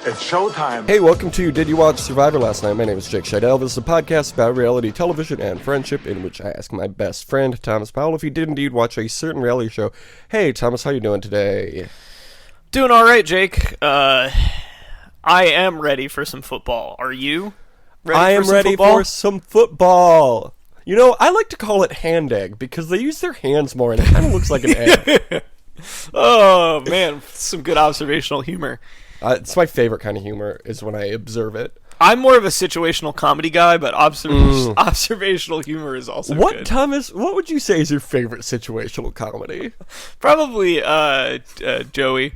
It's showtime. Hey, welcome to Did You Watch Survivor Last Night? My name is Jake Scheidel. This is a podcast about reality television and friendship in which I ask my best friend, Thomas Powell, if he did indeed watch a certain reality show. Hey, Thomas, how you doing today? Doing all right, Jake. I am ready for some football. Are you ready for some football. You know, I like to call it hand egg because they use their hands more and it kind of looks like an egg. Oh, man. Some good observational humor. It's my favorite kind of humor is when I observe it. I'm more of a situational comedy guy, but observational humor is also good. Thomas, what would you say is your favorite situational comedy? Probably Joey.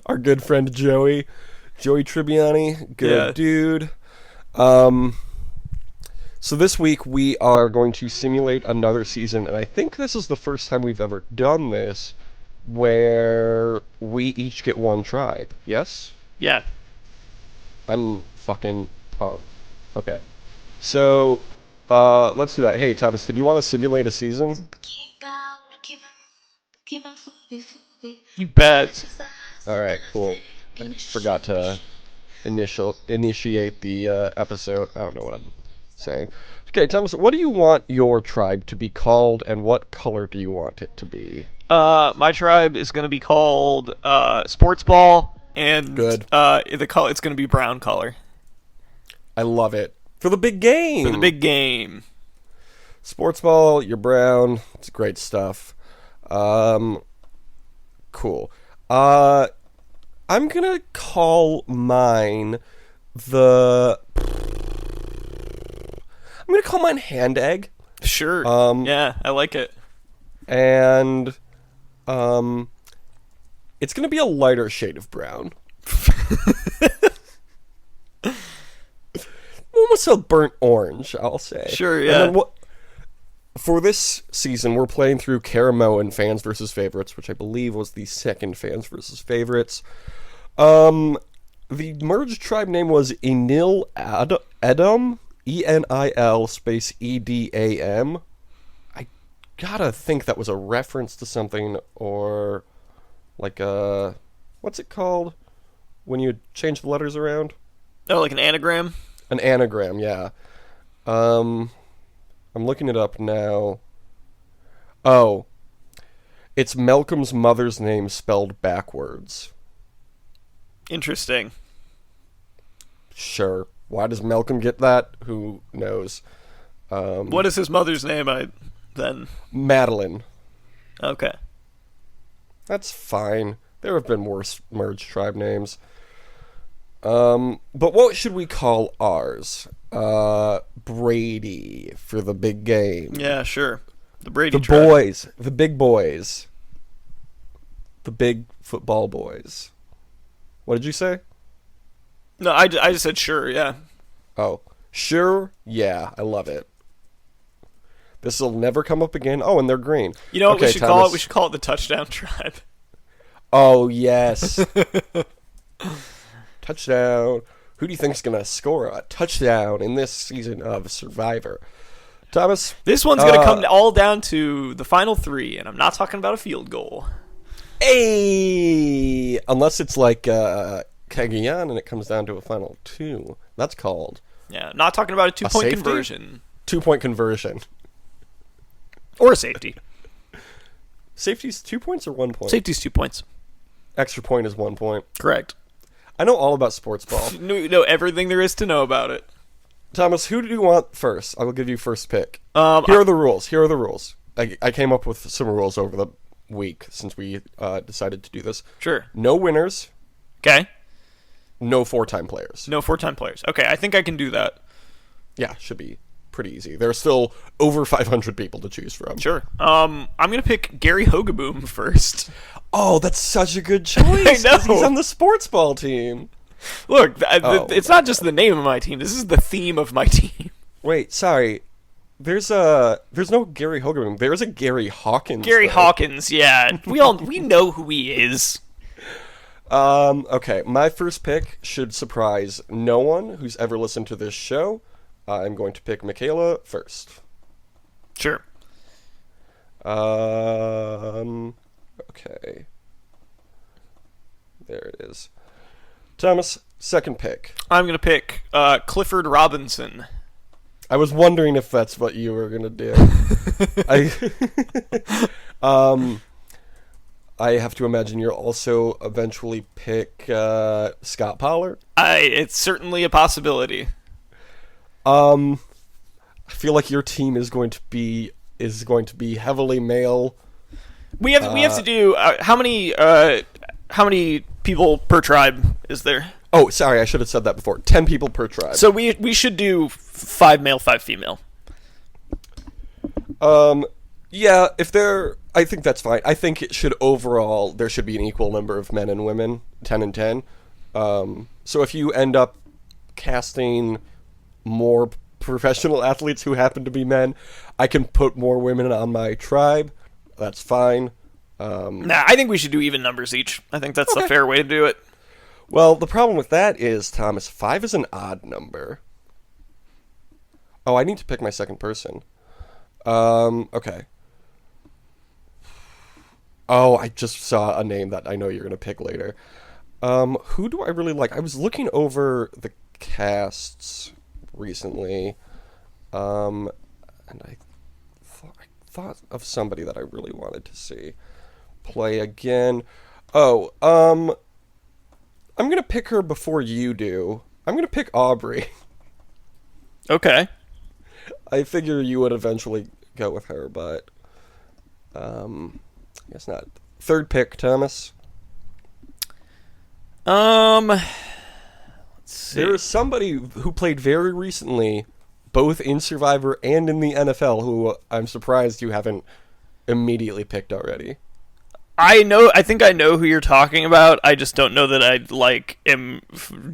Our good friend Joey. Joey Tribbiani. Good dude. So this week we are going to simulate another season, and I think this is the first time we've ever done this where we each get one tribe. Yes? Yeah. I'm fucking... Oh, okay. So, let's do that. Hey, Thomas, did you want to simulate a season? You bet. Alright, cool. I forgot to initiate the episode. I don't know what I'm saying. Okay, Thomas, what do you want your tribe to be called, and what color do you want it to be? My tribe is going to be called Sports Ball, and Good. It's going to be brown color. I love it. For the big game! For the big game. Sports Ball, you're brown. It's great stuff. Cool. I'm gonna call mine hand egg. Sure. Yeah, I like it. And it's gonna be a lighter shade of brown. Almost a burnt orange, I'll say. Sure, yeah. And then for this season, we're playing through Caramo and Fans vs. Favorites, which I believe was the second Fans vs. Favorites. The merged tribe name was Enil Edom, E-N-I-L space E-D-A-M. I gotta think that was a reference to something, or like a... What's it called when you change the letters around? Oh, like an anagram? An anagram, yeah. I'm looking it up now. Oh. It's Malcolm's mother's name spelled backwards. Interesting. Sure. Why does Malcolm get that? Who knows? What is his mother's name, then? Madeline. Okay. That's fine. There have been worse merged tribe names. But what should we call ours? Brady for the big game. Yeah, sure. The Brady The tribe. boys. The big boys. The big football boys. What did you say? No, I just said sure, yeah. Oh, sure? Yeah, I love it. This will never come up again. Oh, and they're green. You know what okay, we should Thomas. call it? We should call it the Touchdown Tribe. Oh, yes. Touchdown. Who do you think's going to score a touchdown in this season of Survivor? Thomas? This one's going to come all down to the final three, and I'm not talking about a field goal. Hey! Unless it's like Cagayan and it comes down to a final two. That's called... Yeah, not talking about a two-point safety? conversion. 2-point conversion. Or a safety. Safety's 2 points or 1 point? Safety's 2 points. Extra point is 1 point. Correct. I know all about sports ball. Know everything there is to know about it. Thomas, who do you want first? I will give you first pick. Here are the rules. I came up with some rules over the week since we decided to do this. Sure. No winners. Okay. No 4-time players. No 4-time players. Okay, I think I can do that. Yeah, should be pretty easy. There are still over 500 people to choose from. Sure. I'm going to pick Gary Hogaboom first. Oh, that's such a good choice. I know. He's on the sports ball team. Look, it's not just the name of my team. This is the theme of my team. Wait, sorry. There's no Gary Hogaboom. There's a Gary Hawkins. Gary Hawkins, yeah. We know who he is. Okay, my first pick should surprise no one who's ever listened to this show. I'm going to pick Michaela first. Sure. Okay. There it is. Thomas, second pick. I'm going to pick Clifford Robinson. I was wondering if that's what you were gonna do. I, I have to imagine you'll also eventually pick Scott Pollard. It's certainly a possibility. I feel like your team is going to be heavily male. We have to do how many people per tribe is there? Oh, sorry, I should have said that before. 10 people per tribe. So we should do 5 male, 5 female. Yeah, I think that's fine. I think it should overall there should be an equal number of men and women, 10 and 10. So if you end up casting more professional athletes who happen to be men, I can put more women on my tribe. That's fine. I think we should do even numbers each. I think that's a fair way to do it. Well, the problem with that is, Thomas, 5 is an odd number. Oh, I need to pick my second person. Okay. Oh, I just saw a name that I know you're going to pick later. Who do I really like? I was looking over the casts recently, and I thought of somebody that I really wanted to see play again. Oh, I'm going to pick her before you do. I'm going to pick Aubrey. Okay. I figure you would eventually go with her, but I guess not. Third pick, Thomas. Let's see. There is somebody who played very recently, both in Survivor and in the NFL, who I'm surprised you haven't immediately picked already. I think I know who you're talking about. I just don't know that am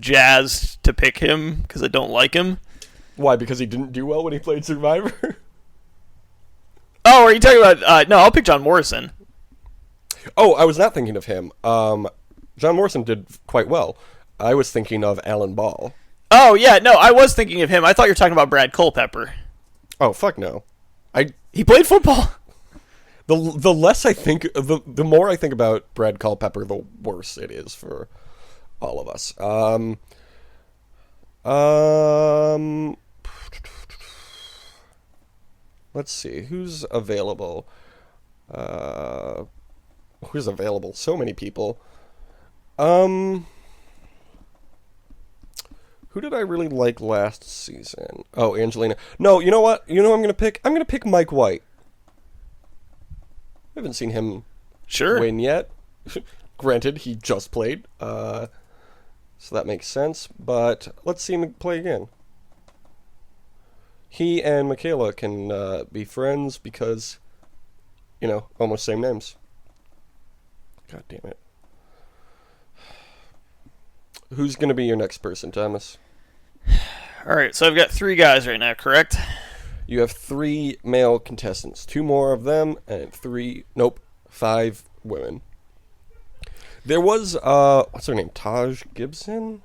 jazzed to pick him because I don't like him. Why? Because he didn't do well when he played Survivor? Oh, are you talking about... no, I'll pick John Morrison. Oh, I was not thinking of him. John Morrison did quite well. I was thinking of Alan Ball. Oh, yeah, no, I was thinking of him. I thought you were talking about Brad Culpepper. Oh, fuck no. He played football. The less I think, the more I think about Brad Culpepper, the worse it is for all of us. Let's see, who's available? Who's available? So many people. Who did I really like last season? Oh, Angelina. No, you know what? You know who I'm gonna pick? I'm gonna pick Mike White. I haven't seen him win yet. Granted, he just played, so that makes sense. But let's see him play again. He and Michaela can be friends because, almost same names. God damn it. Who's going to be your next person, Thomas? All right, so I've got 3 guys right now, correct? You have 3 male contestants. 2 more of them, and 5 women. There was, what's her name? Taj Gibson?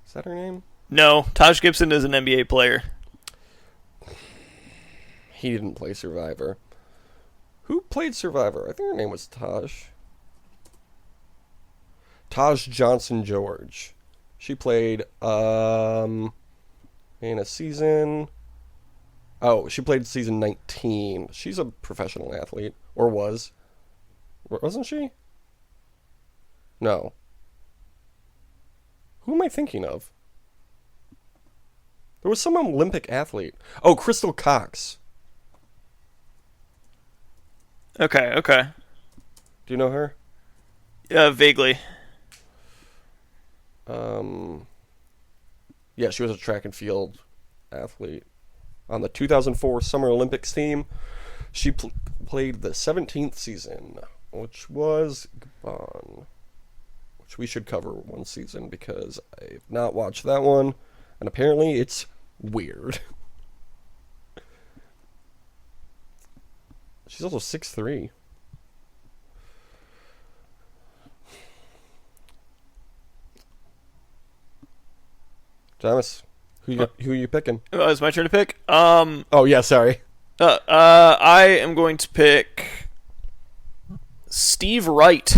Is that her name? No, Taj Gibson is an NBA player. He didn't play Survivor. Who played Survivor? I think her name was Taj. Taj Johnson George. She played, in a season... Oh, she played season 19. She's a professional athlete. Or was. Wasn't she? No. Who am I thinking of? There was some Olympic athlete. Oh, Crystal Cox. Okay. Do you know her? Vaguely. Yeah, she was a track and field athlete. On the 2004 Summer Olympics team, she played the 17th season, which was Gabon, which we should cover one season because I've not watched that one, and apparently it's weird. She's also 6'3". Thomas, who are you picking? Oh, it's my turn to pick. Oh yeah, sorry. I am going to pick Steve Wright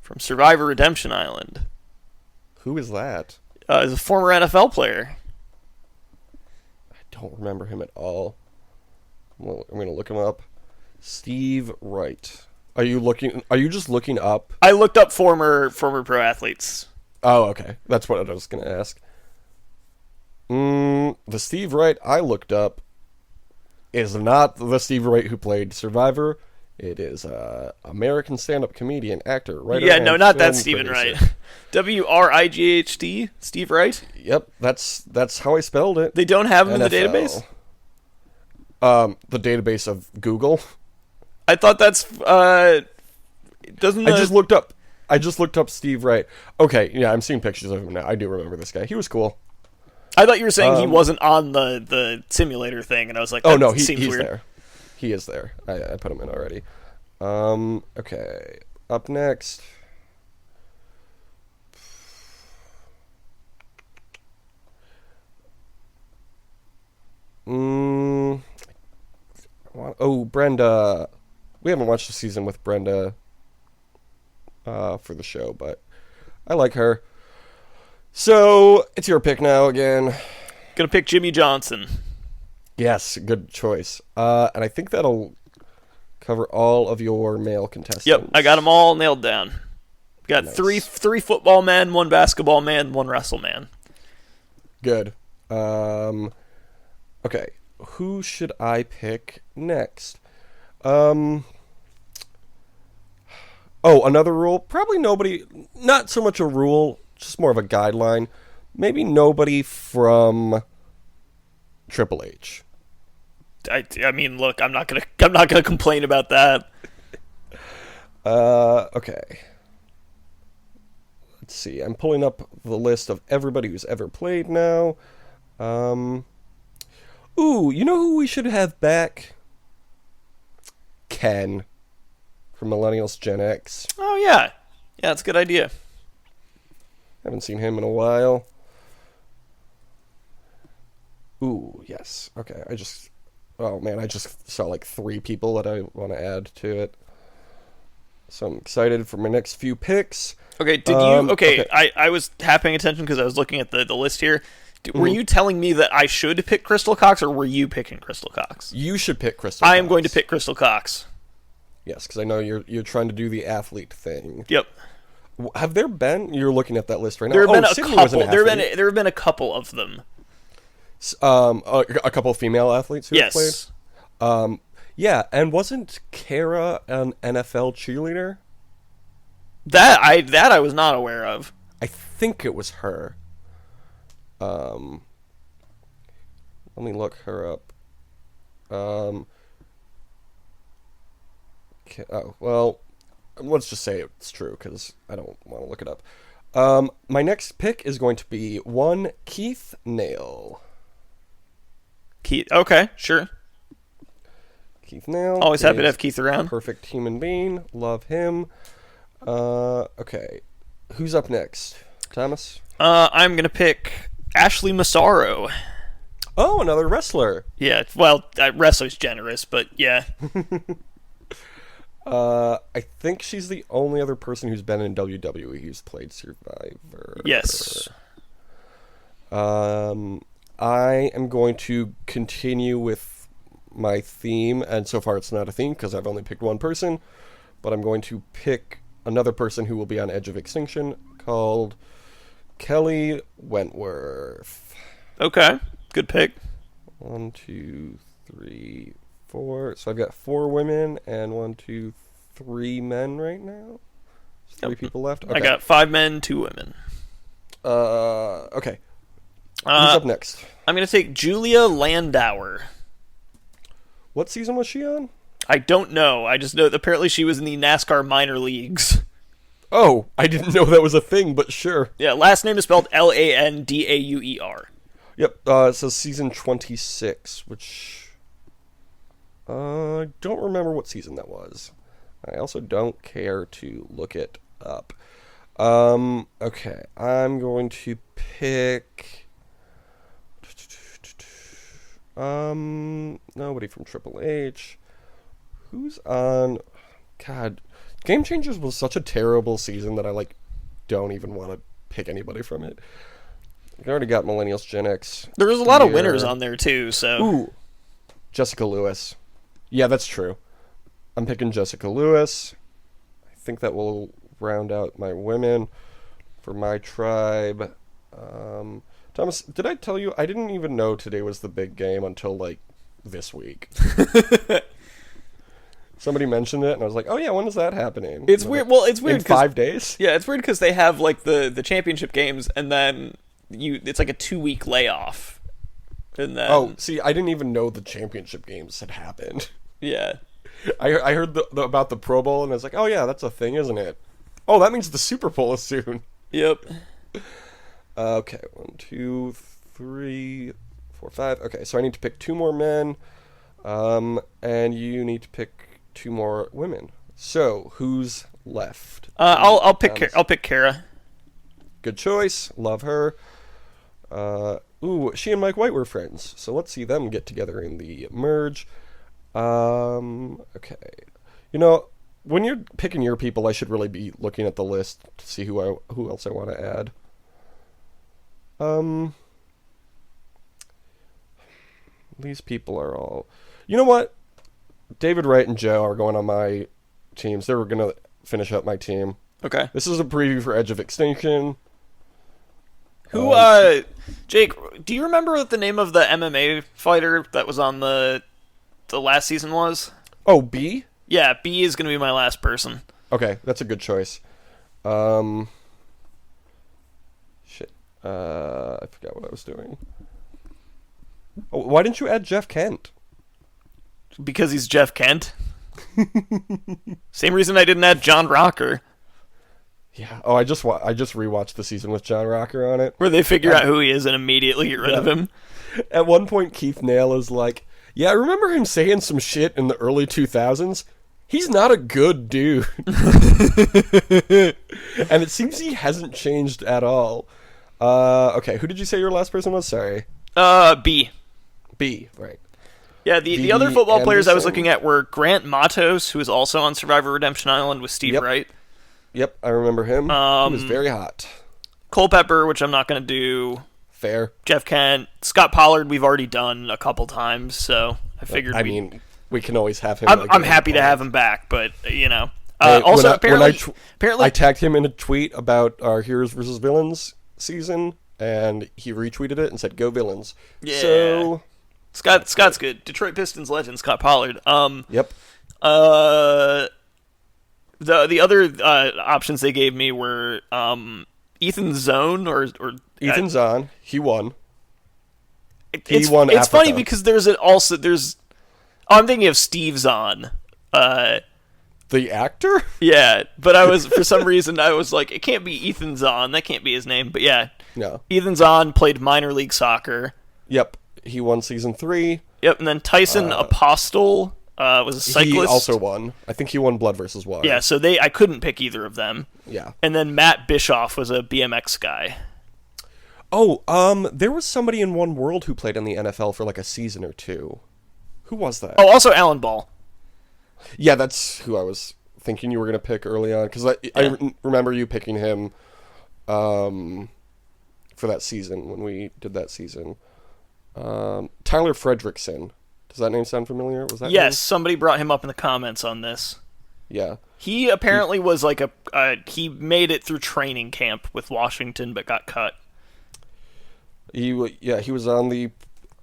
from Survivor Redemption Island. Who is that? Is a former NFL player. I don't remember him at all. I'm gonna look him up. Steve Wright. Are you just looking up? I looked up former pro athletes. Oh, okay. That's what I was gonna ask. The Steve Wright I looked up is not the Steve Wright who played Survivor. It is American stand-up comedian, actor, writer. Yeah, no, and not that film Stephen producer. Wright. Wright, Steve Wright. Yep, that's how I spelled it. They don't have him in the NFL. database. The database of Google. I thought that's doesn't. I just looked up Steve Wright. Okay, yeah, I'm seeing pictures of him now. I do remember this guy. He was cool. I thought you were saying he wasn't on the simulator thing, and I was like, oh no, he's seems weird. there. He is there. I put him in already. Okay. Up next. Oh, Brenda. We haven't watched the season with Brenda for the show, but I like her. So, it's your pick now again. Gonna pick Jimmy Johnson. Yes, good choice. And I think that'll cover all of your male contestants. Yep, I got them all nailed down. Got Nice. three football men, one basketball man, one wrestle man. Good. Okay, who should I pick next? Oh, another rule. Probably nobody. Not so much a rule, just more of a guideline. Maybe nobody from Triple H. I mean, look, I'm not gonna complain about that. Okay. Let's see. I'm pulling up the list of everybody who's ever played now. Ooh, you know who we should have back? Ken from Millennials Gen X. Oh yeah, that's a good idea. Haven't seen him in a while. Ooh, yes. Okay, oh man, I just saw like 3 people that I want to add to it. So I'm excited for my next few picks. Okay, did you? Okay. I was paying attention because I was looking at the list here. Were you telling me that I should pick Crystal Cox, or were you picking Crystal Cox? You should pick Crystal Cox. I am going to pick Crystal Cox. Yes, because I know you're trying to do the athlete thing. Yep. Have there been? You're looking at that list right now. There have been a Sydney was an couple. athlete. There have been a couple of them. A couple of female athletes who have Yes. played. Yeah, and wasn't Kara an NFL cheerleader? That I was not aware of. I think it was her. Let me look her up. Well, let's just say it's true because I don't want to look it up. My next pick is going to be one Keith Nail. Keith. Okay, sure. Keith Nail. Always happy to is have Keith around. a perfect human being. Love him. Okay. Who's up next? Thomas? I'm gonna pick Ashley Massaro. Oh, another wrestler. Yeah, well, wrestler's generous, but yeah. I think she's the only other person who's been in WWE who's played Survivor. Yes. I am going to continue with my theme, and so far it's not a theme because I've only picked one person, but I'm going to pick another person who will be on Edge of Extinction called Kelly Wentworth. Okay, good pick. 1, 2, 3, 4. So I've got 4 women and 1, 2, 3 men right now. There's 3 people left. Okay. I got 5 men, 2 women. Okay. Who's up next? I'm going to take Julia Landauer. What season was she on? I don't know. I just know that apparently she was in the NASCAR minor leagues. Oh, I didn't know that was a thing, but sure. Yeah, last name is spelled Landauer. Yep, it says season 26, which I don't remember what season that was. I also don't care to look it up. Okay, I'm going to pick nobody from Triple H. Who's on God, Game Changers was such a terrible season that I like don't even want to pick anybody from it. I already got Millennials, Gen X. There was a lot of winners on there too. So Ooh, Jessica Lewis. Yeah, that's true. I'm picking Jessica Lewis. I think that will round out my women for my tribe. Thomas, did I tell you I didn't even know today was the big game until like this week? Somebody mentioned it, and I was like, "Oh yeah, when is that happening?" it's weird. Well, it's weird. In 5 days. Yeah, it's weird because they have like the championship games, and then it's like a 2-week layoff, and then See, I didn't even know the championship games had happened. yeah. I heard about the Pro Bowl, and I was like, "Oh yeah, that's a thing, isn't it?" Oh, that means the Super Bowl is soon. Yep. Okay, 1, 2, 3, 4, 5. Okay, so I need to pick 2 more men, and you need to pick 2 more women. So who's left? I'll pick Kara. Good choice. Love her. She and Mike White were friends, so let's see them get together in the merge. Okay. When you're picking your people, I should really be looking at the list to see who else I want to add. These people are all... You know what? David Wright and Joe are going on my teams. They were going to finish up my team. Okay. This is a preview for Edge of Extinction. Jake, do you remember what the name of the MMA fighter that was on the last season was? Oh, B? Yeah, B is going to be my last person. Okay, that's a good choice. Shit. I forgot what I was doing. Oh, why didn't you add Jeff Kent? Because he's Jeff Kent. Same reason I didn't add John Rocker. Yeah. Oh, I just rewatched the season with John Rocker on it. Where they figure out who he is and immediately get rid of him. At one point, Keith Nail is like, "Yeah, I remember him saying some shit in the early 2000s. He's not a good dude." And it seems he hasn't changed at all. Okay, who did you say your last person was? Sorry. B. B, right. Yeah, the other football players I was looking at were Grant Matos, who is also on Survivor Redemption Island with Steve Wright. Yep, I remember him. He was very hot. Culpepper, which I'm not going to do. Fair. Jeff Kent. Scott Pollard, we've already done a couple times, so I figured we can always have him. I'm happy to have him back, but, also, apparently... I tagged him in a tweet about our Heroes vs. Villains season, and he retweeted it and said, "Go Villains." Yeah. So... Scott's good. Detroit Pistons legend, Scott Pollard. Yep. The other options they gave me were Ethan Zone or Ethan Zahn. He won. He won. It's funny because there's I'm thinking of Steve Zahn. The actor? Yeah, but for some reason I was like, it can't be Ethan Zahn. That can't be his name. But yeah, no. Ethan Zahn played minor league soccer. Yep, he won season 3. Yep, and then Tyson Apostle was a cyclist. He also won. I think he won Blood versus Water. Yeah, so I couldn't pick either of them. Yeah. And then Matt Bischoff was a BMX guy. Oh, there was somebody in One World who played in the NFL for like a season or 2. Who was that? Oh, also Alan Ball. Yeah, that's who I was thinking you were going to pick early on, because I remember you picking him for that season, when we did that season. Tyler Fredrickson. Does that name sound familiar? Was that Yes, name? somebody brought him up in the comments on this. Yeah. He apparently was like he made it through training camp with Washington, but got cut. He was on the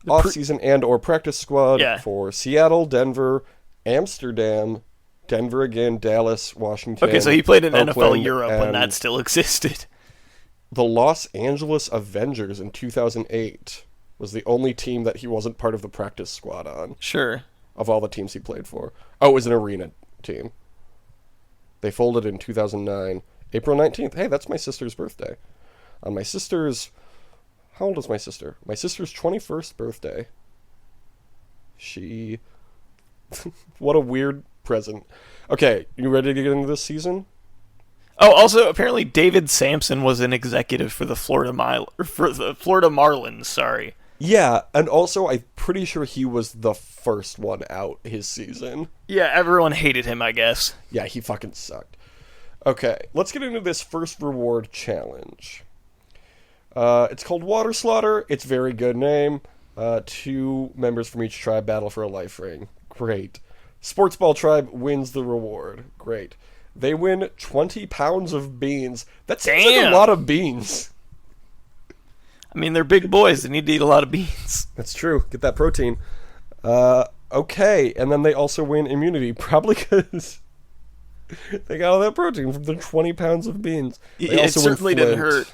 off-season and/or practice squad for Seattle, Denver, Amsterdam, Denver again, Dallas, Washington. Okay, so he played in Oakland, NFL Europe when that still existed. The Los Angeles Avengers in 2008 was the only team that he wasn't part of the practice squad on. Sure. Of all the teams he played for. Oh, it was an arena team. They folded in 2009. April 19th. Hey, that's my sister's birthday. On my sister's... How old is my sister? My sister's 21st birthday. She... What a weird present. Okay, you ready to get into this season? Oh, also, apparently David Sampson was an executive for the Florida Marlins, sorry. Yeah, and also I'm pretty sure he was the first one out his season. Yeah, everyone hated him, I guess. Yeah, he fucking sucked. Okay, let's get into this first reward challenge. It's called Water Slaughter. It's a very good name. 2 members from each tribe battle for a life ring. Great. Sports Ball tribe wins the reward. Great. They win 20 pounds of beans. That seems like a lot of beans. I mean, they're big boys. They need to eat a lot of beans. That's true. Get that protein. Okay, and then they also win immunity, probably because they got all that protein from the 20 pounds of beans. They It certainly didn't hurt.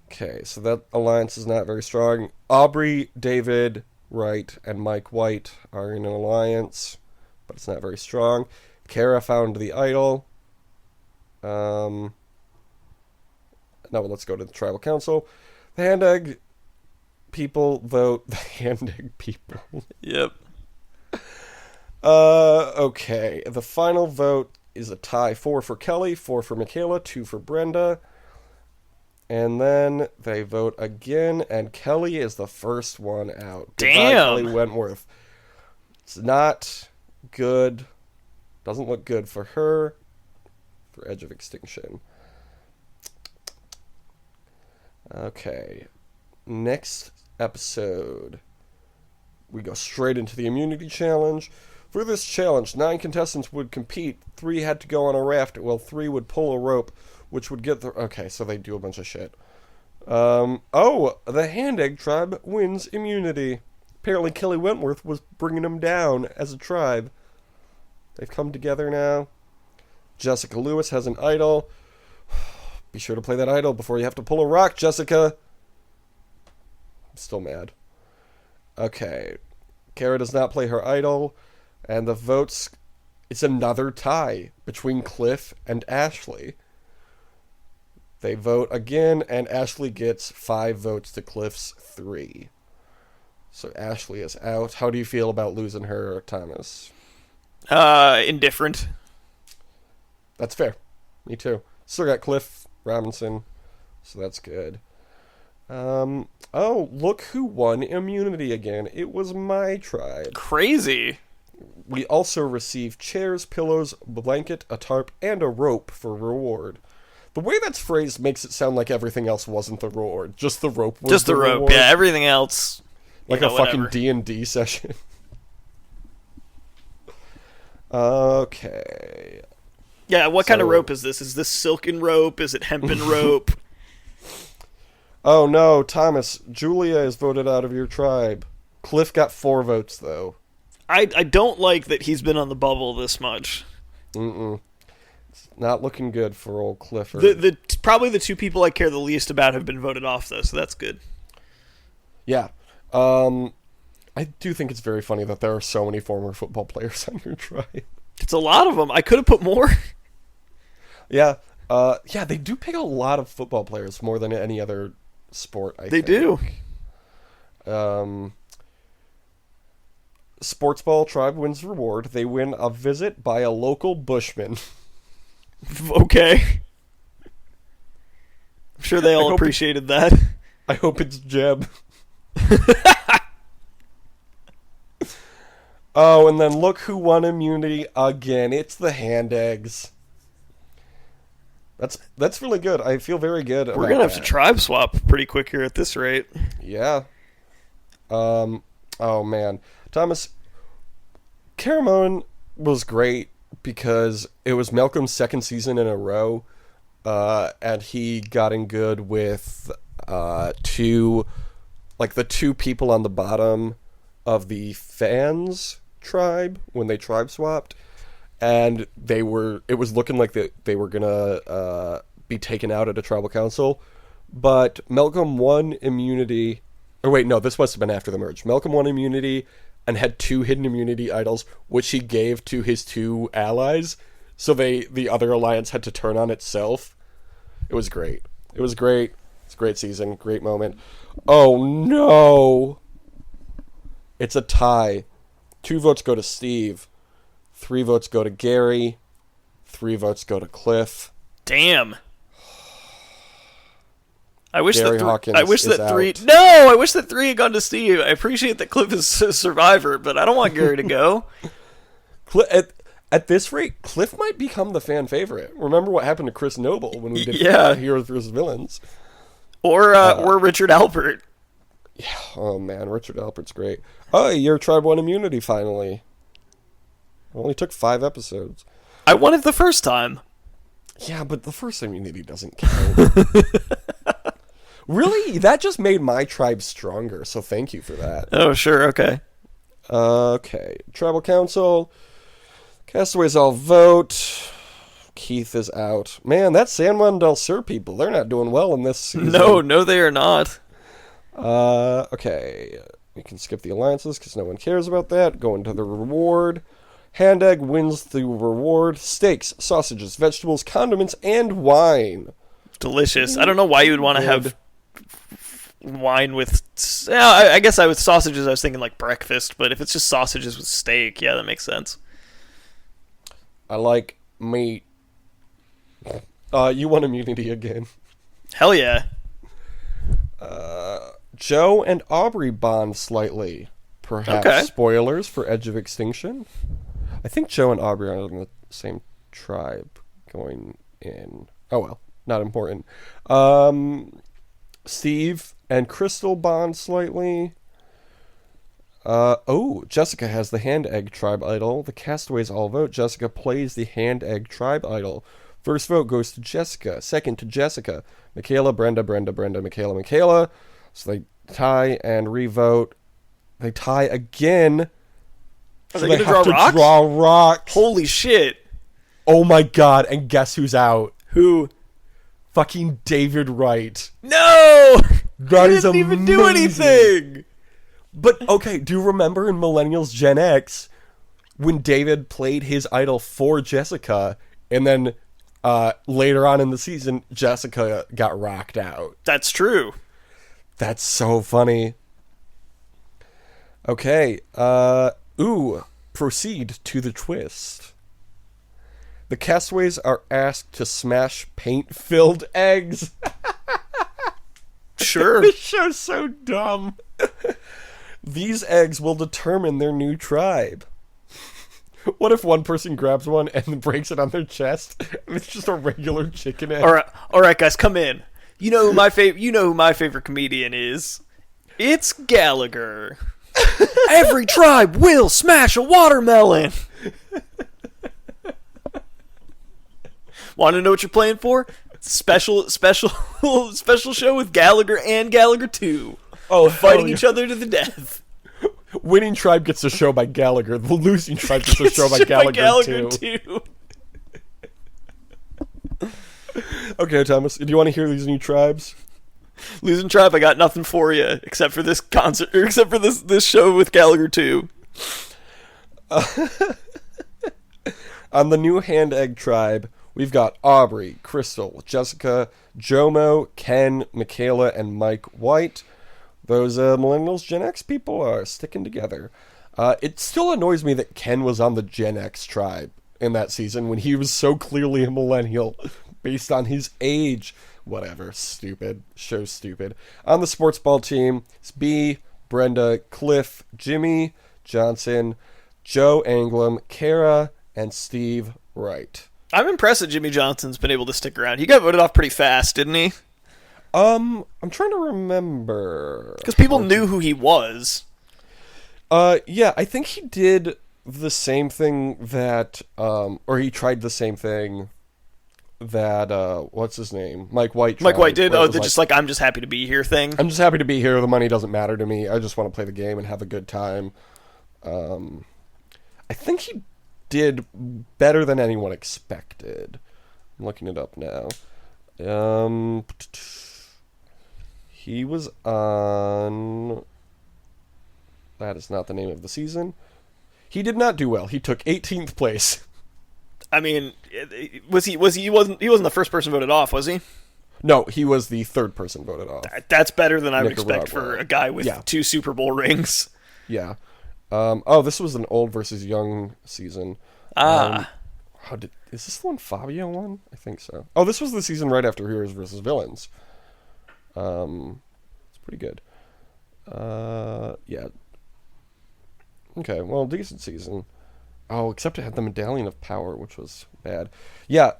Okay, so that alliance is not very strong. Aubrey, David, Wright, and Mike White are in an alliance, but it's not very strong. Kara found the idol. Now let's go to the tribal council. The hand egg people vote. The hand egg people. Yep. Okay. The final vote is a tie. 4 for Kelly, 4 for Michaela, 2 for Brenda. And then they vote again, and Kelly is the first one out. Damn. Goodbye, Kelly Wentworth. It's not good. Doesn't look good for her. For Edge of Extinction. Okay. Next episode, we go straight into the immunity challenge. For this challenge, 9 contestants would compete. 3 had to go on a raft, while 3 would pull a rope, which would get the... Okay, so they do a bunch of shit. The Hand Egg tribe wins immunity. Apparently Kelly Wentworth was bringing them down as a tribe. They've come together now. Jessica Lewis has an idol. Be sure to play that idol before you have to pull a rock, Jessica. I'm still mad. Okay. Kara does not play her idol. And the votes... It's another tie between Cliff and Ashley. They vote again, and Ashley gets 5 votes to Cliff's 3. So Ashley is out. How do you feel about losing her, Thomas? Indifferent. That's fair. Me too. Still got Cliff Robinson, so that's good. Oh, look who won immunity again. It was my tribe. Crazy. We also received chairs, pillows, blanket, a tarp, and a rope for reward. The way that's phrased makes it sound like everything else wasn't the reward. Just the rope was Just the rope, reward. yeah. Everything else... Like a fucking D&D session. Okay. Yeah, what kind of rope is this? Is this silken rope? Is it hempen rope? Oh no, Thomas, Julia is voted out of your tribe. Cliff got 4 votes, though. I don't like that he's been on the bubble this much. It's not looking good for old Clifford. Probably the 2 people I care the least about have been voted off, though, so that's good. Yeah. I do think it's very funny that there are so many former football players on your tribe. It's a lot of them. I could have put more. Yeah. They do pick a lot of football players, more than any other sport, I think. They do. Sports Ball tribe wins reward. They win a visit by a local bushman. Okay. I'm sure they all appreciated that. I hope it's Jeb. Oh, and then look who won immunity again. It's the Hand Eggs. That's really good. I feel very good about We're going to have to tribe swap pretty quick here at this rate. Yeah. Oh, man. Thomas, Caramon was great because it was Malcolm's 2nd season in a row, and he got in good with the 2 people on the bottom of the fans tribe when they tribe swapped, and it was looking like they were gonna be taken out at a tribal council, but Malcolm won immunity. Or wait, no, this must have been after the merge. Malcolm won immunity and had 2 hidden immunity idols, which he gave to his 2 allies, so the other alliance had to turn on itself. It was great. It's a great season, great moment. Oh no! It's a tie. 2 votes go to Steve. 3 votes go to Gary. 3 votes go to Cliff. Damn. I wish Gary that Hawkins I wish is that three. out. No, I wish that three had gone to Steve. I appreciate that Cliff is a survivor, but I don't want Gary to go. At this rate, Cliff might become the fan favorite. Remember what happened to Chris Noble when we did Yeah. Heroes vs. Villains? Or Richard Alpert. Oh man, Richard Alpert's great. Oh, your Tribe won immunity finally. It only took 5 episodes. I won it the first time. Yeah, but the first immunity doesn't count. Really? That just made my tribe stronger, so thank you for that. Oh, sure, okay. Okay. Tribal Council. Castaways all vote. Keith is out. Man, that San Juan del Sur people, they're not doing well in this season. No, they are not. Okay. We can skip the alliances because no one cares about that. Go into the reward. Hand egg wins the reward. Steaks, sausages, vegetables, condiments, and wine. Delicious. I don't know why you would want to have wine with... I guess with sausages I was thinking like breakfast, but if it's just sausages with steak, yeah, that makes sense. I like meat. You want immunity again. Hell yeah. Joe and Aubrey bond slightly. Perhaps Okay. spoilers for Edge of Extinction. I think Joe and Aubrey are in the same tribe going in. Oh well, not important. Steve and Crystal bond slightly. Jessica has the Hand Egg Tribe idol. The castaways all vote. Jessica plays the Hand Egg Tribe idol. First vote goes to Jessica. Second to Jessica. Michaela, Brenda, Michaela, Michaela. So they tie and revote. They tie again. Are So they going to have draw rocks? draw rocks. Holy shit. Oh my god, and guess who's out? Who? Fucking David Wright. No! That He is didn't even do amazing. anything! But, okay, do you remember in Millennials Gen X when David played his idol for Jessica, and then later on in the season, Jessica got rocked out? That's true. That's so funny. Okay, proceed to the twist. The castaways are asked to smash paint-filled eggs. Sure. This show's so dumb. These eggs will determine their new tribe. What if one person grabs one and then breaks it on their chest, and it's just a regular chicken egg? All right, guys, come in. You know who my favorite comedian is? It's Gallagher. Every tribe will smash a watermelon. Want to know what you're playing for? Special show with Gallagher and Gallagher 2. Oh, Fighting hell each other to the death. yeah. Winning tribe gets a show by Gallagher. The losing tribe gets a show by Gallagher, too. Okay, Thomas, do you want to hear these new tribes? Losing tribe, I got nothing for you except for this concert, or except for this show with Gallagher 2. On the new Hand Egg tribe, we've got Aubrey, Crystal, Jessica, Jomo, Ken, Michaela, and Mike White. Those Millennials Gen X people are sticking together. It still annoys me that Ken was on the Gen X tribe in that season when he was so clearly a millennial based on his age. Whatever. Stupid. Show's stupid. On the sports ball team, it's B, Brenda, Cliff, Jimmy, Johnson, Joe Anglem, Kara, and Steve Wright. I'm impressed that Jimmy Johnson's been able to stick around. He got voted off pretty fast, didn't he? I'm trying to remember. Because people knew who he was. Yeah, I think he did the same thing that, or he tried the same thing that, what's his name? Mike White tried. Mike White did? where it Oh, was the just like, I'm just happy to be here thing? I'm just happy to be here. The money doesn't matter to me. I just want to play the game and have a good time. I think he did better than anyone expected. I'm looking it up now. He was on... That is not the name of the season. He did not do well. He took 18th place. I mean, he wasn't the first person voted off, was he? No, he was the third person voted off. That's better than I would Nicaragua. expect for a guy with 2 Super Bowl rings. Yeah. This was an old versus young season. Is this the one Fabio won? I think so. Oh, this was the season right after Heroes versus Villains. It's pretty good. Yeah. Okay, well, decent season. Oh, except it had the Medallion of Power, which was bad. Yeah,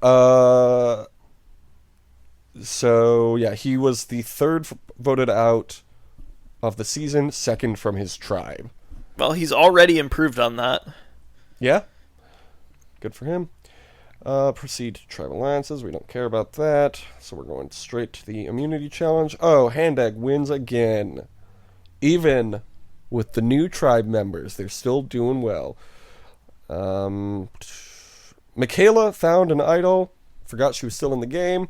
so, yeah, he was the third voted out of the season, second from his tribe. Well, he's already improved on that. Yeah? Good for him. Proceed to Tribe Alliances. We don't care about that. So we're going straight to the Immunity Challenge. Oh, Handag wins again. Even with the new tribe members, they're still doing well. Michaela found an idol. Forgot she was still in the game.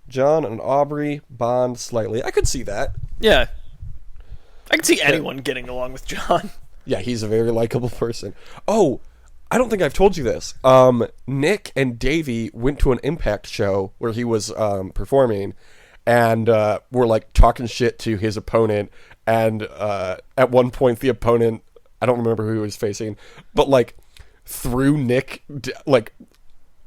John and Aubrey bond slightly. I could see that. Yeah. I can see anyone getting along with John. Yeah, he's a very likable person. Oh, I don't think I've told you this. Nick and Davey went to an Impact show where he was performing, and were like talking shit to his opponent. And at one point, the opponent, I don't remember who he was facing, but like threw Nick like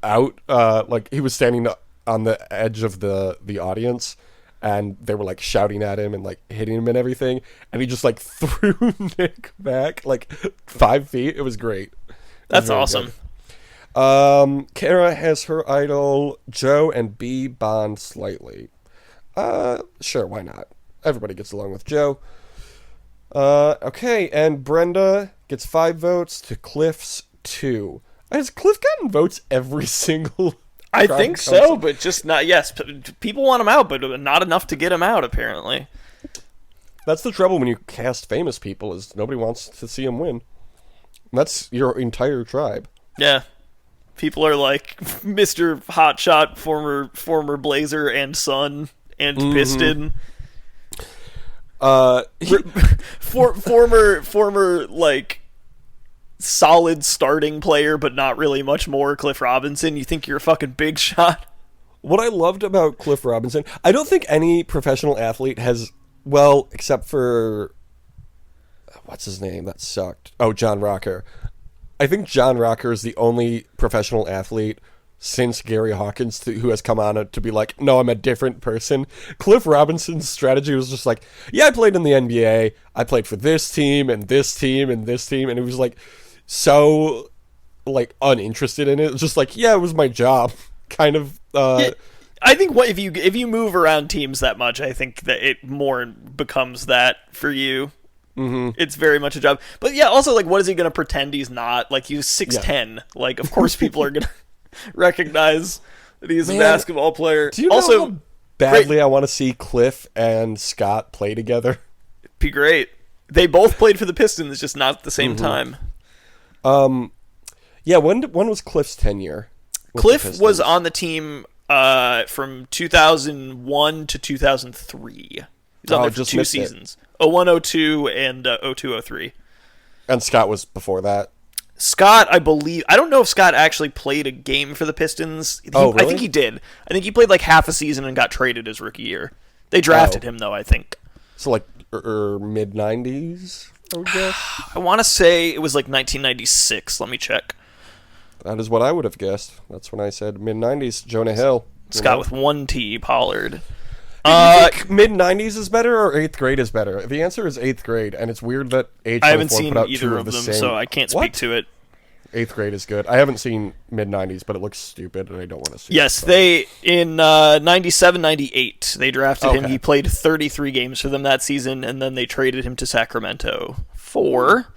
out. Like he was standing on the edge of the audience, and they were like shouting at him and like hitting him and everything. And he just like threw Nick back like 5 feet. It was great. That's awesome. Kara has her idol. Joe and B bond slightly. Sure, why not? Everybody gets along with Joe. Okay, and Brenda gets 5 votes to Cliff's 2. Has Cliff gotten votes every single? I think so, but just not. Yes, people want him out, but not enough to get him out. Apparently, that's the trouble when you cast famous people. Is nobody wants to see him win. That's your entire tribe. Yeah. People are like Mr. Hotshot, former Blazer and Sun and Piston. Former like solid starting player, but not really much more. Cliff Robinson. You think you're a fucking big shot? What I loved about Cliff Robinson, I don't think any professional athlete has, well, except for what's his name? That sucked. Oh, John Rocker. I think John Rocker is the only professional athlete since Gary Hawkins who has come on to be like, no, I'm a different person. Cliff Robinson's strategy was just like, yeah, I played in the NBA. I played for this team and this team and this team. And it was like so like uninterested in it. It was just like, yeah, it was my job. Kind of. Yeah. I think if you move around teams that much, I think that it more becomes that for you. Mm-hmm. It's very much a job. But yeah, also, like, what is he going to pretend he's not? Like, he's 6'10". Yeah. Like, of course people are going to recognize that he's a basketball player. Do you know how badly I want to see Cliff and Scott play together? It'd be great. They both played for the Pistons, just not at the same time. Yeah, when was Cliff's tenure? Cliff was on the team from 2001 to 2003. He was on there for 2 seasons. 01-02 and 02-03. And Scott was before that? Scott, I believe... I don't know if Scott actually played a game for the Pistons. Really? I think he did. I think he played like half a season and got traded his rookie year. They drafted him, though, I think. So like mid-90s, I would guess? I want to say it was like 1996. Let me check. That is what I would have guessed. That's when I said mid-90s, Jonah Hill. Scott with 1 T, Pollard. Do you think mid-90s is better or 8th grade is better? The answer is 8th grade, and it's weird that Age 24 I haven't seen put out either 2 of them, the same. so I can't speak to it. 8th grade is good. I haven't seen mid-90s, but it looks stupid, and I don't want to see it. Yes, they, in 97-98, they drafted him. He played 33 games for them that season, and then they traded him to Sacramento for...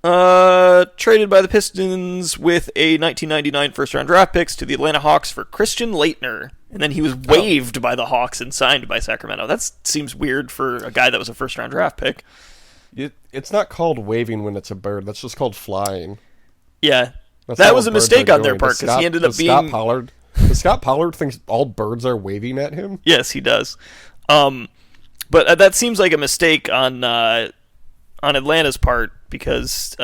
traded by the Pistons with a 1999 first-round draft picks to the Atlanta Hawks for Christian Laettner. And then he was waived by the Hawks and signed by Sacramento. That seems weird for a guy that was a first-round draft pick. It's not called waving when it's a bird. That's just called flying. Yeah. That was a mistake on their part because he ended up being... Does Scott Pollard think all birds are waving at him? Yes, he does. But that seems like a mistake on Atlanta's part because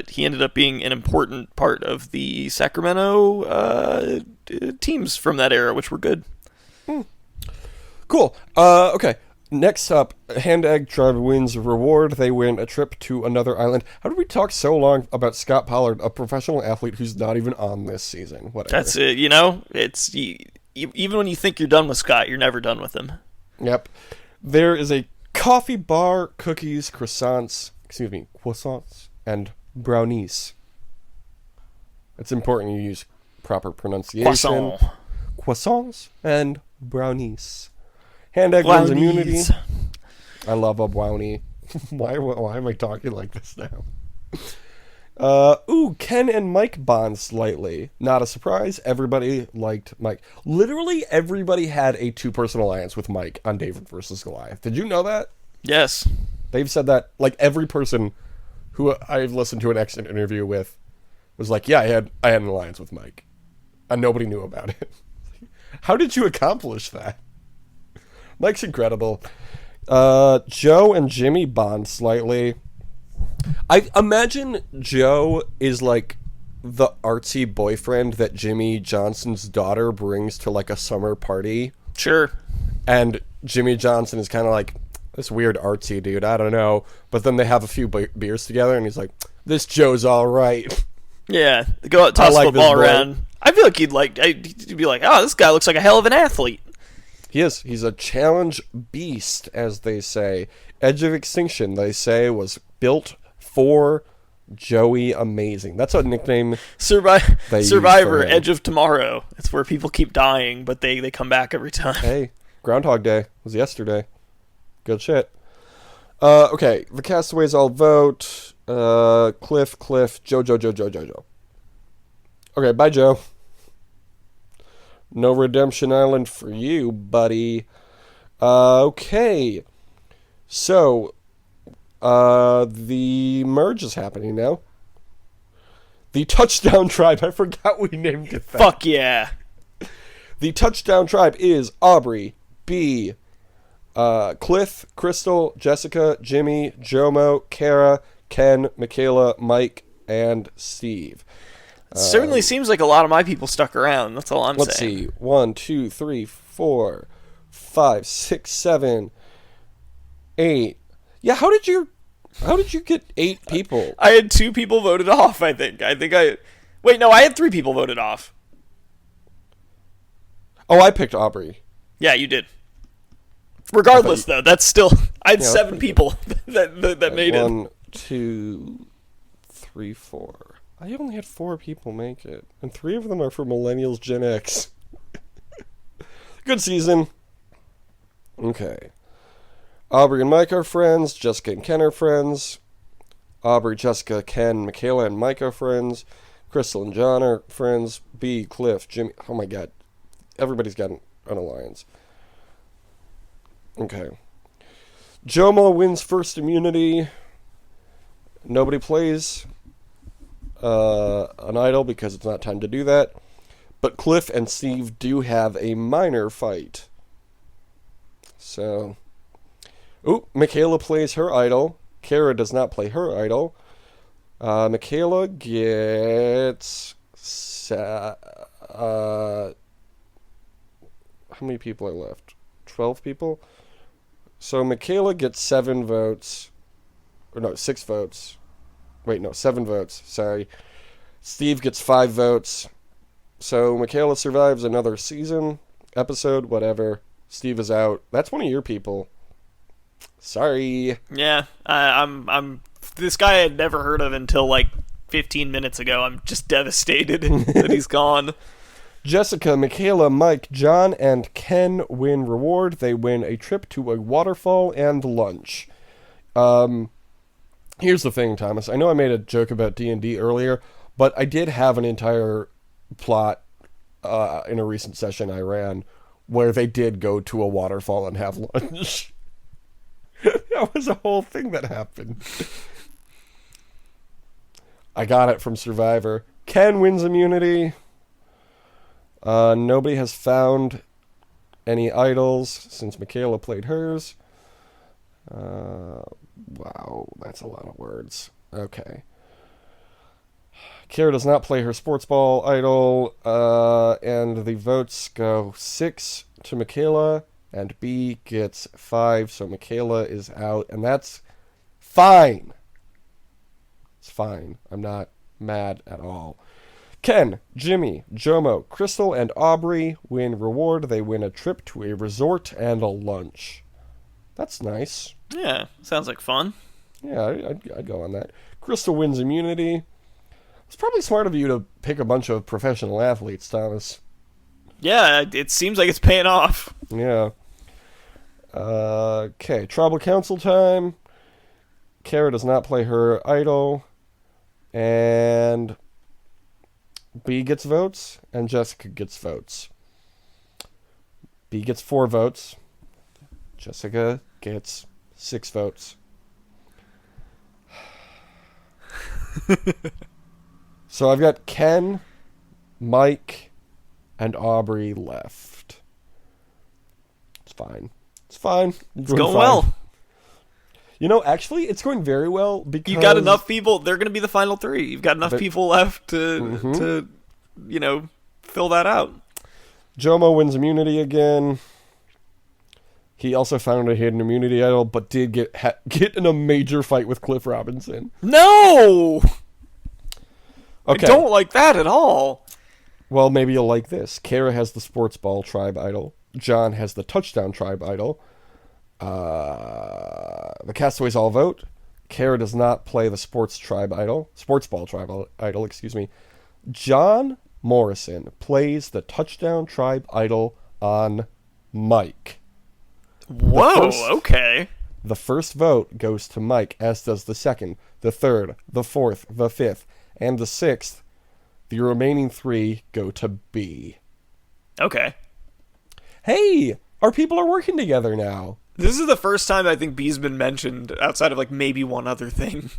he ended up being an important part of the Sacramento teams from that era, which were good. Cool. Okay. Next up, Hand-Egg Tribe wins reward. They win a trip to another island. How did we talk so long about Scott Pollard, a professional athlete who's not even on this season? Whatever. That's it. You know, even when you think you're done with Scott, you're never done with him. Yep. There is a coffee bar, cookies, croissants, and brownies. It's important you use proper pronunciation. Croissant. Croissants and brownies. Hand egg wins immunity. I love a brownie. Why am I talking like this now? Ken and Mike bond slightly. Not a surprise. Everybody liked Mike. Literally everybody had a two-person alliance with Mike on David versus Goliath. Did you know that? Yes. They've said that, like, every person who I've listened to an exit interview with was like, yeah, I had an alliance with Mike. And nobody knew about it. How did you accomplish that? Mike's incredible. Joe and Jimmy bond slightly. I imagine Joe is like the artsy boyfriend that Jimmy Johnson's daughter brings to like a summer party. Sure. And Jimmy Johnson is kind of like, this weird artsy dude, I don't know. But then they have a few beers together and he's like, this Joe's all right. Yeah, go out, toss the ball around. I feel like he'd be like, oh, this guy looks like a hell of an athlete. He is. He's a challenge beast, as they say. Edge of Extinction, they say, was built for Joey Amazing. That's a nickname. Survivor, Edge of Tomorrow. It's where people keep dying, but they come back every time. Hey, Groundhog Day was yesterday. Good shit. Okay, the castaways all vote. Cliff, Joe. Okay, bye, Joe. No Redemption Island for you, buddy. Okay. So, the merge is happening now. The Touchdown Tribe. I forgot we named it that. Fuck yeah. The Touchdown Tribe is Aubrey, B, Cliff, Crystal, Jessica, Jimmy, Jomo, Kara, Ken, Michaela, Mike, and Steve. Certainly seems like a lot of my people stuck around. That's all I'm saying. Let's see. 1, 2, 3, 4, 5, 6, 7, 8. Yeah, how did you get 8 people? I had 2 people voted off, I think. Wait, no, I had 3 people voted off. Oh, I picked Aubrey. Yeah, you did. Regardless, though, that's still... I had 7 people that made it. 1, 2, 3, 4. I only had 4 people make it. And 3 of them are for Millennials Gen X. Good season. Okay. Aubrey and Mike are friends. Jessica and Ken are friends. Aubrey, Jessica, Ken, Michaela, and Mike are friends. Crystal and John are friends. B, Cliff, Jimmy. Oh my god. Everybody's got an alliance. Okay. Jomo wins first immunity. Nobody plays an idol because it's not time to do that. But Cliff and Steve do have a minor fight. So... Ooh, Michaela plays her idol. Kara does not play her idol. Michaela gets... how many people are left? 12 people? So Michaela gets 7 votes. Or no, 6 votes. Wait, no, 7 votes. Sorry. Steve gets 5 votes. So Michaela survives another season, episode, whatever. Steve is out. That's one of your people. Sorry. Yeah, I'm. This guy I had never heard of until like 15 minutes ago. I'm just devastated that he's gone. Jessica, Michaela, Mike, John, and Ken win reward. They win a trip to a waterfall and lunch. Here's the thing, Thomas. I know I made a joke about D&D earlier, but I did have an entire plot in a recent session I ran where they did go to a waterfall and have lunch. That was a whole thing that happened. I got it from Survivor. Ken wins immunity. Nobody has found any idols since Michaela played hers. Wow, that's a lot of words. Okay. Kara does not play her sports ball idol, and the votes go 6 to Michaela, and B gets 5, so Michaela is out, and that's fine. It's fine. I'm not mad at all. Ken, Jimmy, Jomo, Crystal, and Aubrey win reward. They win a trip to a resort and a lunch. That's nice. Yeah, sounds like fun. Yeah, I'd go on that. Crystal wins immunity. It's probably smart of you to pick a bunch of professional athletes, Thomas. Yeah, it seems like it's paying off. Yeah. Okay, tribal council time. Kara does not play her idol. And B gets votes, and Jessica gets votes. B gets 4 votes. Jessica gets 6 votes. So I've got Ken, Mike, and Aubrey left. It's fine. It's fine. It's going well. You know, actually, it's going very well because You got enough people. They're going to be the final 3. You've got enough people left to fill that out. Jomo wins immunity again. He also found a hidden immunity idol, but did get in a major fight with Cliff Robinson. No! Okay. I don't like that at all. Well, maybe you'll like this. Kara has the sports ball tribe idol. John has the touchdown tribe idol. The castaways all vote. Kara does not play the sports ball tribe idol, excuse me. John Morrison plays the touchdown tribe idol on Mike. Whoa, okay. The first vote goes to Mike, as does the second, the third, the fourth, the fifth, and the sixth. The remaining 3 go to B. Okay. Hey, our people are working together now. This is the first time I think B's been mentioned outside of maybe one other thing.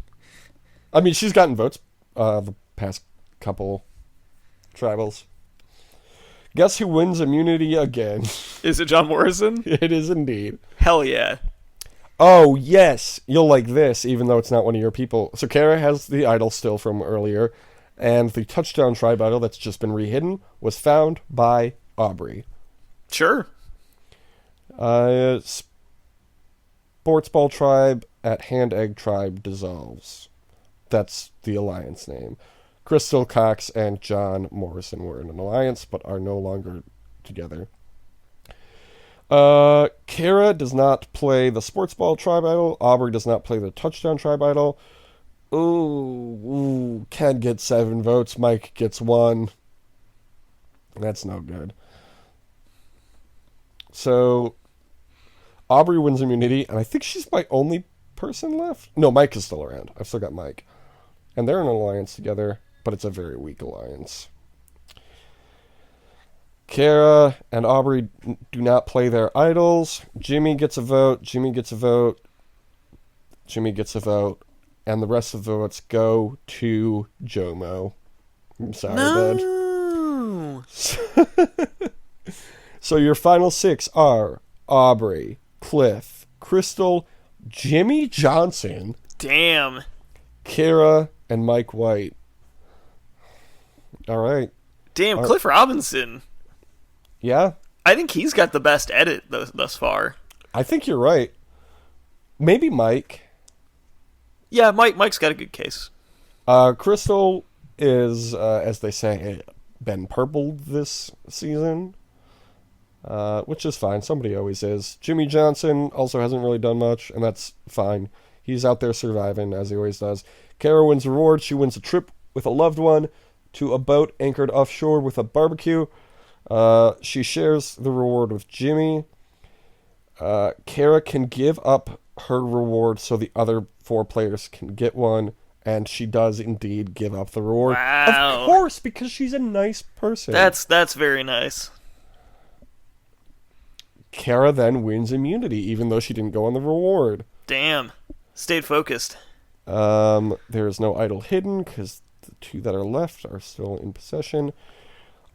I mean, she's gotten votes the past couple tribals. Guess who wins immunity again? Is it John Morrison? It is indeed. Hell yeah. Oh, yes. You'll like this, even though it's not one of your people. So Kara has the idol still from earlier, and the touchdown tribe idol that's just been rehidden was found by Aubrey. Sure. Sports ball tribe at Hand Egg tribe dissolves. That's the alliance name. Crystal Cox and John Morrison were in an alliance, but are no longer together. Kara does not play the sports ball tribe idol. Aubrey does not play the touchdown tribe idol. Ooh, Ken gets 7 votes. Mike gets 1. That's no good. So, Aubrey wins immunity, and I think she's my only person left. No, Mike is still around. I've still got Mike. And they're in an alliance together, but it's a very weak alliance. Kara and Aubrey do not play their idols. Jimmy gets a vote. Jimmy gets a vote. Jimmy gets a vote. And the rest of the votes go to Jomo. I'm sorry, No. bud. So your final 6 are Aubrey, Cliff, Crystal, Jimmy Johnson, Damn. Kara, and Mike White. All right. Damn, Cliff Robinson. Yeah? I think he's got the best edit thus far. I think you're right. Maybe Mike. Yeah, Mike's got a good case. Crystal is, as they say, been purpled this season, which is fine. Somebody always is. Jimmy Johnson also hasn't really done much, and that's fine. He's out there surviving, as he always does. Kara wins reward. She wins a trip with a loved one to a boat anchored offshore with a barbecue. She shares the reward with Jimmy. Kara can give up her reward so the other 4 players can get one, and she does indeed give up the reward. Wow. Of course, because she's a nice person. That's very nice. Kara then wins immunity, even though she didn't go on the reward. Damn. Stayed focused. There is no idol hidden, because the 2 that are left are still in possession.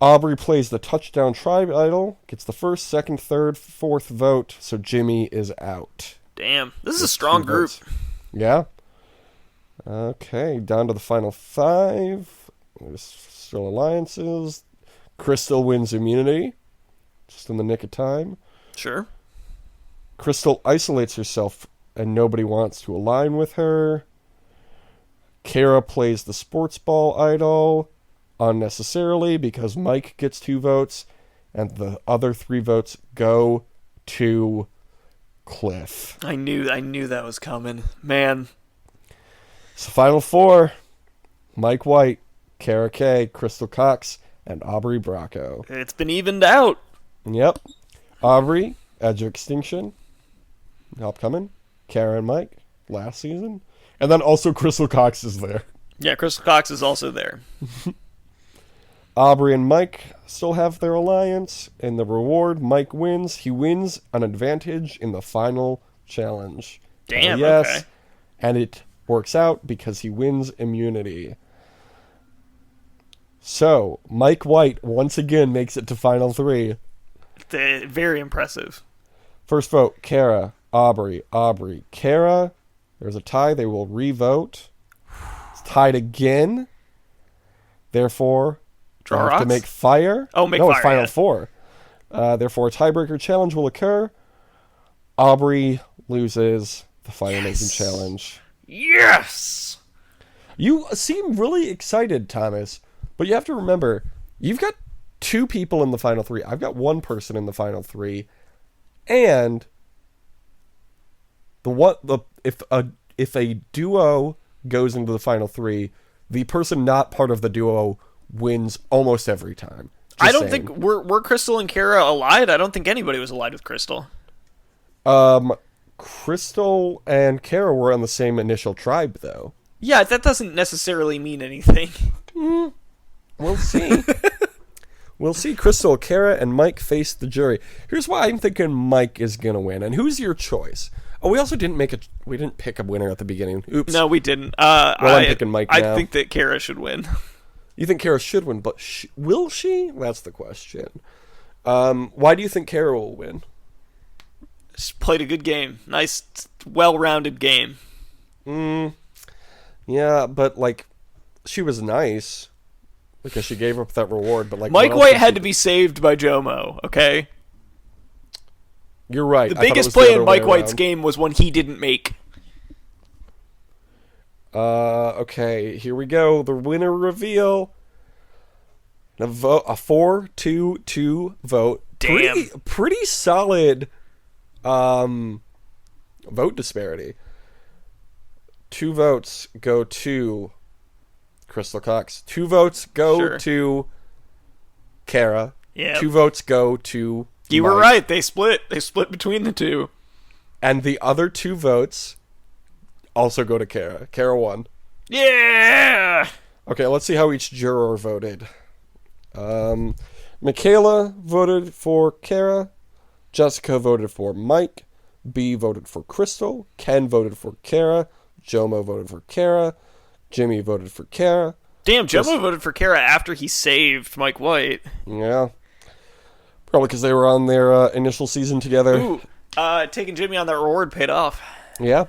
Aubrey plays the touchdown tribe idol, gets the first, second, third, fourth vote, so Jimmy is out. Damn. This is a strong group. Yeah. Okay, down to the final 5. There's still alliances. Crystal wins immunity, just in the nick of time. Sure. Crystal isolates herself, and nobody wants to align with her. Kara plays the sports ball idol. unnecessarily because Mike gets 2 votes, and the other 3 votes go to Cliff. I knew that was coming. Man. So final 4, Mike White, Kara Kay, Crystal Cox, and Aubrey Bracco. It's been evened out. Yep. Aubrey, Edge of Extinction, upcoming. Kara and Mike, last season. And then also Crystal Cox is there. Yeah, Crystal Cox is also there. Aubrey and Mike still have their alliance. In the reward, Mike wins. He wins an advantage in the final challenge. Damn, yes. okay. And it works out because he wins immunity. So, Mike White once again makes it to final 3. Very impressive. First vote, Kara, Aubrey, Kara. There's a tie. They will re-vote. It's tied again. Therefore, Draw have rocks? to make fire. Oh, make no, fire, it's final yeah. 4. Therefore, a tiebreaker challenge will occur. Aubrey loses the fire making challenge. Yes! You seem really excited, Thomas, but you have to remember, you've got 2 people in the final 3. I've got 1 person in the final 3, and if a duo goes into the final 3, the person not part of the duo wins almost every time. I don't think were Crystal and Kara allied. I don't think anybody was allied with Crystal. Crystal and Kara were on the same initial tribe, though. Yeah, that doesn't necessarily mean anything. We'll see. We'll see. Crystal, Kara, and Mike face the jury. Here's why I'm thinking Mike is gonna win. And who's your choice? Oh, we also didn't pick a winner at the beginning. Oops. No, we didn't. I'm picking Mike now. I think that Kara should win. You think Kara should win, but will she? That's the question. Why do you think Kara will win? Just played a good game. Nice, well-rounded game. Yeah, but, like, she was nice because she gave up that reward, but, like... Mike White had to be saved by Jomo, okay? You're right. The biggest play in Mike White's game was one he didn't make. Okay, here we go. The winner reveal. A 4-2-2 vote. Damn. Pretty solid vote disparity. 2 votes go to Crystal Cox. 2 votes go to Kara. Yeah. 2 votes go to You Mike. were right. They split. They split between the 2. And the other 2 votes also go to Kara. Kara won. Yeah! Okay, let's see how each juror voted. Michaela voted for Kara. Jessica voted for Mike. B voted for Crystal. Ken voted for Kara. Jomo voted for Kara. Jimmy voted for Kara. Damn, Jomo voted for Kara after he saved Mike White. Yeah. Probably because they were on their initial season together. Ooh, taking Jimmy on that reward paid off. Yeah.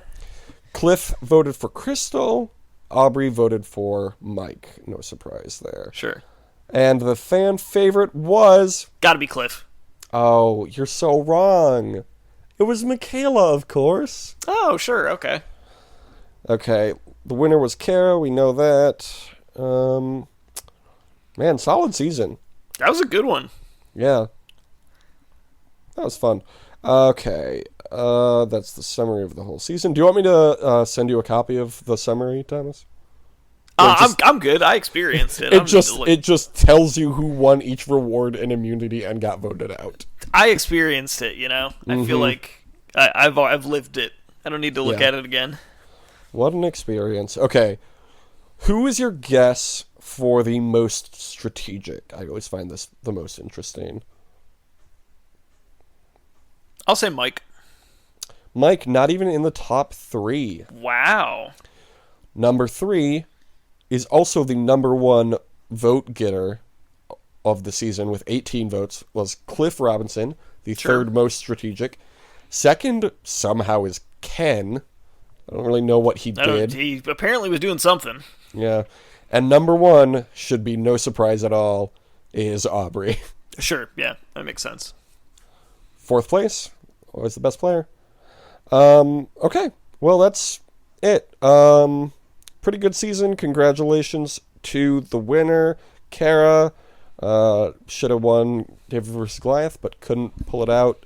Cliff voted for Crystal. Aubrey voted for Mike. No surprise there. Sure. And the fan favorite was... Gotta be Cliff. Oh, you're so wrong. It was Michaela, of course. Oh, sure, okay. Okay, the winner was Kara. We know that. Man, solid season. That was a good one. Yeah. That was fun. Okay, that's the summary of the whole season. Do you want me to send you a copy of the summary, Thomas? I'm good. I experienced it. It just tells you who won each reward and immunity and got voted out. I experienced it. You know, I feel like I've lived it. I don't need to look at it again. What an experience. Okay, who is your guess for the most strategic? I always find this the most interesting. I'll say Mike. Mike, not even in the top 3. Wow. Number 3 is also the number 1 vote getter of the season with 18 votes, was Cliff Robinson, the third most strategic. Second, somehow, is Ken. I don't really know what he did. He apparently was doing something. Yeah. And number 1, should be no surprise at all, is Aubrey. Sure, yeah, that makes sense. 4th place, always the best player. Okay, well, that's it. Pretty good season. Congratulations to the winner, Kara should have won David versus Goliath, but couldn't pull it out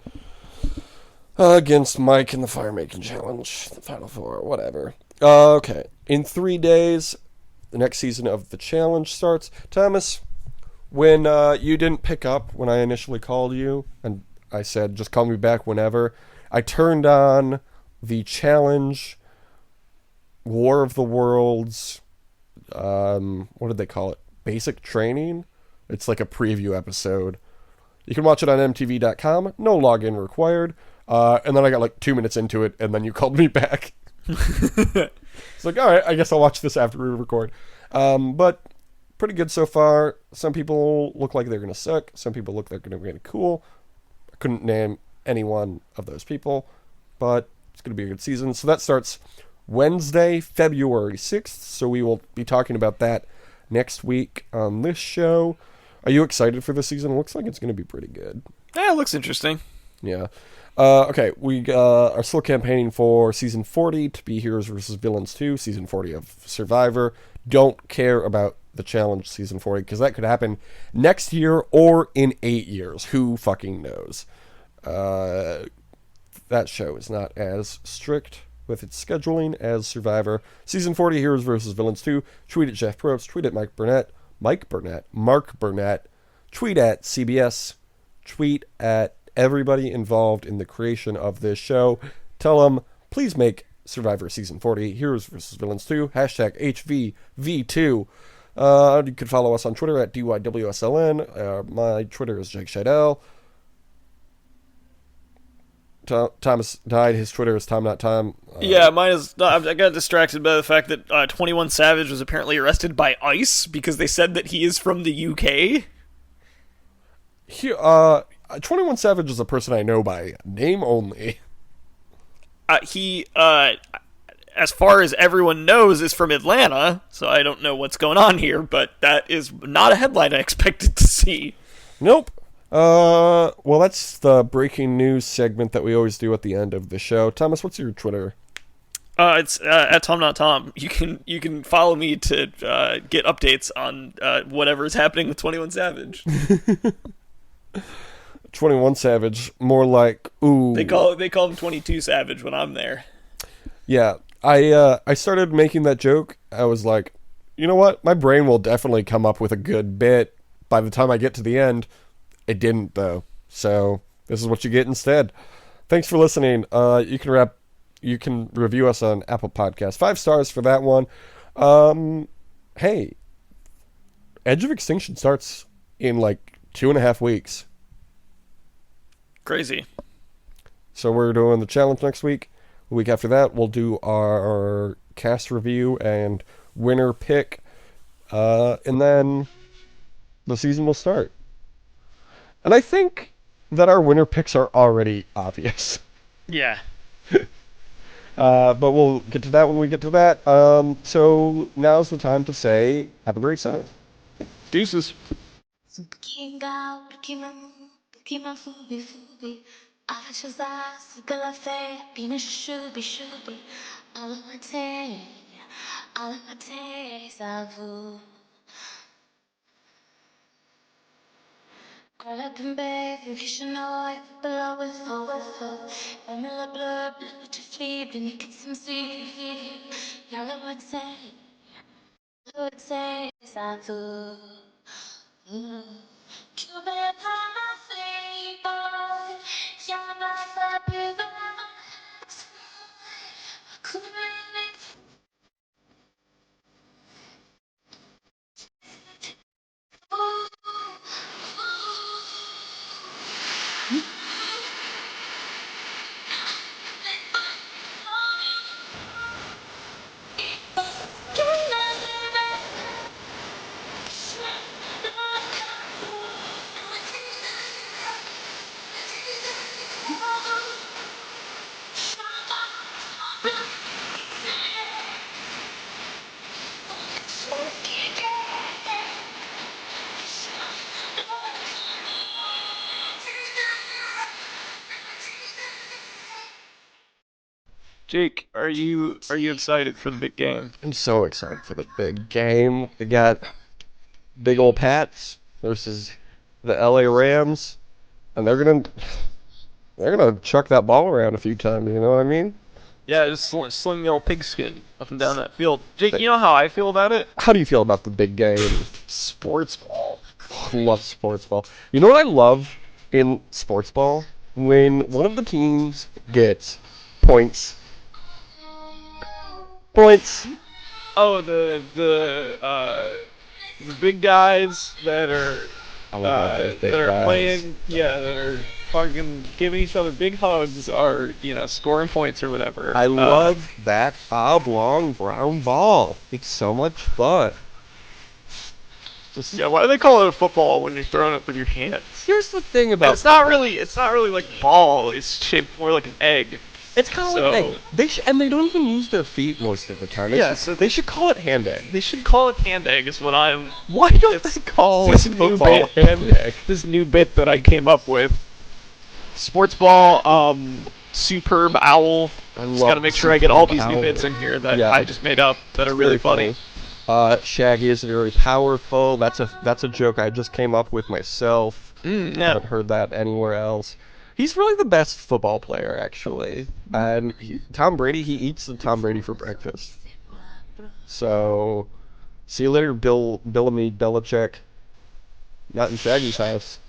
against Mike in the Fire Making Challenge, the Final Four, whatever. Okay, in 3 days, the next season of the challenge starts. Thomas, when you didn't pick up when I initially called you, and I said just call me back whenever, I turned on the challenge War of the Worlds. What did they call it? Basic training. It's like a preview episode. You can watch it on mtv.com. No login required. And then I got like 2 minutes into it, and then you called me back. It's like, all right, I guess I'll watch this after we record. But pretty good so far. Some people look like they're going to suck. Some people look like they're going to be cool. I couldn't name any one of those people, but it's going to be a good season. So that starts Wednesday, February 6th. So we will be talking about that next week on this show. Are you excited for this season? It looks like it's going to be pretty good. Yeah, it looks interesting. Yeah. Okay, we are still campaigning for Season 40 to be Heroes vs. Villains 2, Season 40 of Survivor. Don't care about the challenge Season 40, because that could happen next year or in 8 years. Who fucking knows? That show is not as strict with its scheduling as Survivor. Season 40, Heroes vs. Villains 2. Tweet at Jeff Probst. Tweet at Mark Burnett. Tweet at CBS. Tweet at everybody involved in the creation of this show. Tell them, please make Survivor Season 40, Heroes vs. Villains 2, hashtag HVV2. You can follow us on Twitter at DYWSLN. My Twitter is Jake Scheidel. Thomas died. His Twitter is Tom Not Tom. Yeah, mine is. I got distracted by the fact that 21 Savage was apparently arrested by ICE because they said that he is from the UK. 21 Savage is a person I know by name only. He, as far as everyone knows, is from Atlanta, so I don't know what's going on here, but that is not a headline I expected to see. Nope. Well, that's the breaking news segment that we always do at the end of the show. Thomas, what's your Twitter? It's at Tom Not Tom. You can follow me to get updates on whatever is happening with 21 Savage. 21 Savage, more like ooh. They call him 22 Savage when I'm there. Yeah, I started making that joke. I was like, you know what? My brain will definitely come up with a good bit by the time I get to the end. It didn't though, so this is what you get instead. Thanks for listening. You can review us on Apple Podcasts. 5 stars for that one. Hey, Edge of Extinction starts in like 2.5 weeks. Crazy. So we're doing the challenge next week. The week after that, we'll do our cast review and winner pick. And then the season will start. And I think that our winner picks are already obvious. Yeah. But we'll get to that when we get to that. So now's the time to say, have a great summer. Deuces. Jake, are you excited for the big game? I'm so excited for the big game. We got Big old Pats versus the LA Rams, and they're gonna chuck that ball around a few times. You know what I mean? Yeah, just sling the old pigskin up and down that field. Jake, you know how I feel about it? How do you feel about the big game? Sports ball. Love sports ball. You know what I love in sports ball? When one of the teams gets points. Points. Oh, the big guys that are I love those big that are guys. playing, yeah, that are fucking giving each other big hugs, are scoring points or whatever. I love that oblong brown ball. It's so much fun. Yeah, why do they call it a football when you're throwing it with your hands? Here's the thing And about it's not really like a ball. It's shaped more like an egg. it's kind of So- like and they don't even use their feet most of the time. Yeah, It's- so they should call it hand egg. They should call it hand egg. Is what I'm. Why don't It's- they call this it new football bit. hand egg? This new bit that I came up with. Sports ball. Superb owl. I Just gotta make sure I get all these new Owl. bits in here that Yeah. I just made up that are really funny. Shaggy is very powerful. That's a joke I just came up with myself. Yeah. Haven't heard that anywhere else. He's really the best football player, actually. And Tom Brady, he eats the Tom Brady for breakfast. So, see you later, Billamy Belichick. Not in Shaggy's house.